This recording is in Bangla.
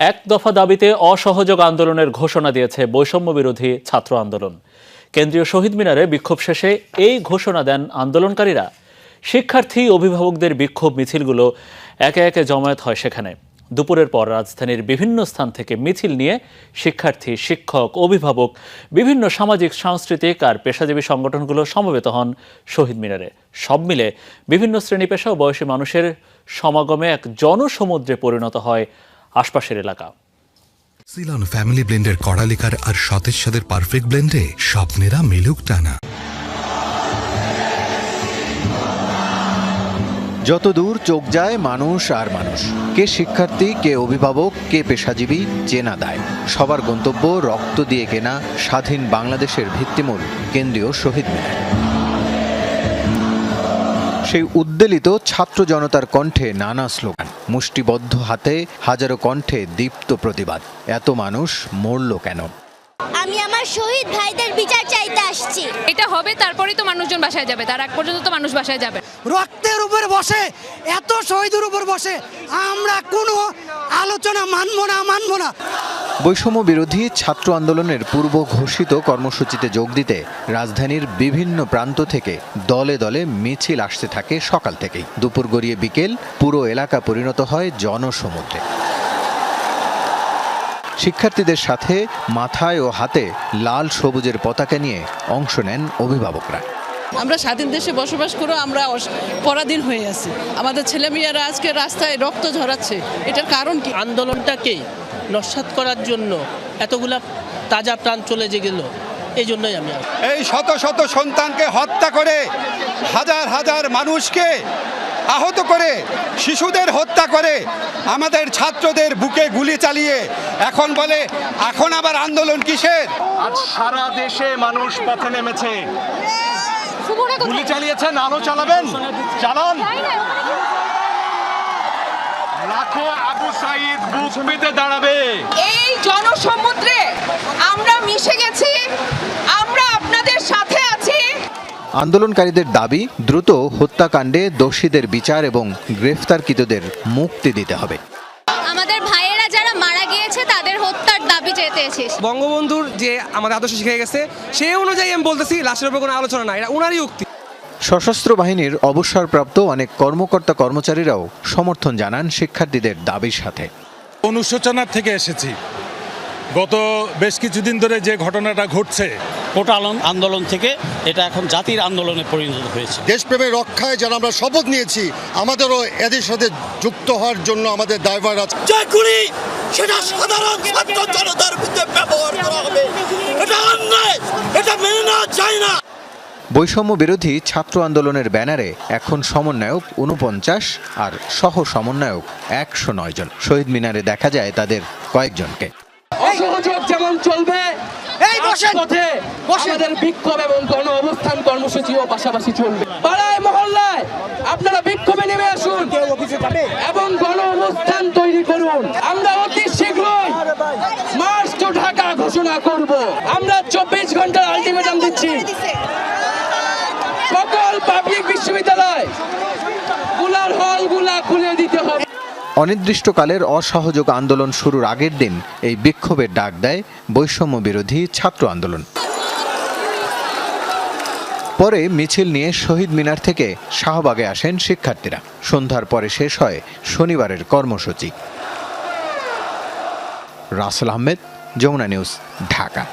এক দফা দাবিতে অসহযোগ আন্দোলনের ঘোষণা দিয়েছে বৈষম্য বিরোধী ছাত্র আন্দোলন। কেন্দ্রীয় শহীদ মিনারে বিক্ষোভ শেষে এই ঘোষণা দেন আন্দোলনকারীরা। শিক্ষার্থী অভিভাবকদের বিক্ষোভ মিছিলগুলো একে একে জমায়েত হয় সেখানে। দুপুরের পর রাজধানীর বিভিন্ন স্থান থেকে মিছিল নিয়ে শিক্ষার্থী, শিক্ষক, অভিভাবক, বিভিন্ন সামাজিক, সাংস্কৃতিক আর পেশাজীবী সংগঠনগুলো সমবেত হন শহীদ মিনারে। সব মিলে বিভিন্ন শ্রেণী পেশা ও বয়সী মানুষের সমাগমে এক জনসমুদ্রে পরিণত হয় আশপাশের এলাকা। সিলন ফ্যামিলি ব্লেন্ডের কড়ালিকার আর সতেজ স্বাদের পারফেক্ট ব্লেন্ডে স্বপ্নেরা মিলুক টানা। যত দূর চোখ যায় মানুষ আর মানুষ, কে শিক্ষার্থী, কে অভিভাবক, কে পেশাজীবী, চেনা দায়। সবার গন্তব্য রক্ত দিয়ে কেনা স্বাধীন বাংলাদেশের ভিত্তিমূল কেন্দ্রীয় শহীদ মিনার। সেই উদ্বেলিত ছাত্র জনতার কণ্ঠে নানা স্লোগান, মুষ্টিবদ্ধ হাতে হাজারো কণ্ঠে দীপ্ত প্রতিবাদ। এত মানুষ মরল কেন? আমি আমার শহীদ ভাইদের বিচার চাইতে আসছি। এটা হবে, তারপরেই তো মানুষজন বাসায় যাবে, তার আগ পর্যন্ত তো মানুষ বাসায় যাবে। রক্তের উপর বসে, এত শহীদের উপর বসে আমরা কোনো আলোচনা মানব না। বৈষম্য বিরোধী ছাত্র আন্দোলনের পূর্ব ঘোষিত কর্মসূচিতে যোগ দিতে রাজধানীর বিভিন্ন প্রান্ত থেকে দলে দলে মিছিল আসতে থাকে সকাল থেকেই। দুপুর গড়িয়ে বিকেল পুরো এলাকা পরিণত হয় জনসমুদ্রে। শিক্ষার্থীদের সাথে মাথায় ও হাতে লাল সবুজের পতাকা নিয়ে অংশ নেন অভিভাবকরা। আমরা স্বাধীন দেশে বসবাস করে আমরা পরাধীন হয়ে আছি। আমাদের ছেলেমেয়েরা আজকে রাস্তায় রক্ত ঝরাচ্ছে, এটার কারণ কি? আন্দোলনটাকে নস্যাৎ করার জন্য এতগুলা তাজা প্রাণ চলে গেল, এই জন্যই আমি এই শত শত সন্তানকে হত্যা করে, হাজার হাজার মানুষকে আহত করে, শিশুদের হত্যা করে, আমাদের ছাত্রদের বুকে গুলি চালিয়ে এখন বলে এখন আবার আন্দোলন কিসের? আজ সারা দেশে মানুষ পথে নেমেছে। গুলি চালিয়েছেন, আলো চালাবেন, চালান। লাখো আবু সাঈদ বুক পেতে দাঁড়াবে। এই জনসমুদ্রে আমরা মিশে গেছি, আমরা আপনাদের সাথে আছি। আন্দোলনকারীদের দাবি, দ্রুত হত্যাকাণ্ডে দোষীদের বিচার এবং গ্রেফতারকৃতদের মুক্তি দিতে হবে। আমাদের ভাইয়েরা যারা মারা গিয়েছে তাদের হত্যার দাবি চেতে এসেছি। বঙ্গবন্ধুর যে আমাদের আদর্শ শিখে গেছে সেই অনুযায়ী আমি বলতেছি, লাশের উপর কোনো আলোচনা না, এটা ওনারই উক্তি। সশস্ত্র বাহিনীর অবসরপ্রাপ্ত অনেক কর্মকর্তা কর্মচারীরাও সমর্থন জানান শিক্ষার্থীদের দাবির সাথে। অনুশোচনার থেকে এসেছি। গত বেশ কিছুদিন ধরে যে ঘটনাটা ঘটছে, কোটা আন্দোলন থেকে এটা এখন জাতির আন্দোলনে পরিণত হয়েছে। দেশপ্রেমের রক্ষায় যারা আমরা শপথ নিয়েছি, আমাদেরও এদের সাথে যুক্ত হওয়ার জন্য আমাদের দায়ভার আছে। সেটা সাধারণ ছাত্র জনতার বিরুদ্ধে ব্যবহার করা হবে, এটা অন্যায়, এটা মেনে নেওয়া যায় না। বৈষম্য বিরোধী ছাত্র আন্দোলনের ব্যানারে এখন সমন্বয়ক 49 আর সহ সমন্বয়ক 109 জন। শহীদ মিনারে দেখা যায় তাদের কয়েকজনকে। অসহযোগ যেমন চলবে, এই পথে আমাদের বিক্ষোভ এবং গণ অবস্থান কর্মসূচিও পাশাপাশি চলবে। পাড়ায় মহল্লায় আপনারা বিক্ষোভে নেমে আসুন এবং গণ অবস্থান তৈরি করুন। আমরা অতি শীঘ্রই মার্চ টু ঢাকা ঘোষণা করব। আমরা 24 ঘন্টার আলটিমেটাম দিচ্ছি। সকল পাবলিক বিশ্ববিদ্যালয় গুলার হলগুলা খুলে দিতে হবে। অনির্দিষ্টকালের অসহযোগ আন্দোলন শুরুর আগের দিন এই বিক্ষোভের ডাক দেয় বৈষম্য বিরোধী ছাত্র আন্দোলন। পরে মিছিল নিয়ে শহীদ মিনার থেকে শাহবাগে আসেন শিক্ষার্থীরা। সন্ধ্যার পরে শেষ হয় শনিবারের কর্মসূচি। রাসেল আহমেদ, যমুনা নিউজ, ঢাকা।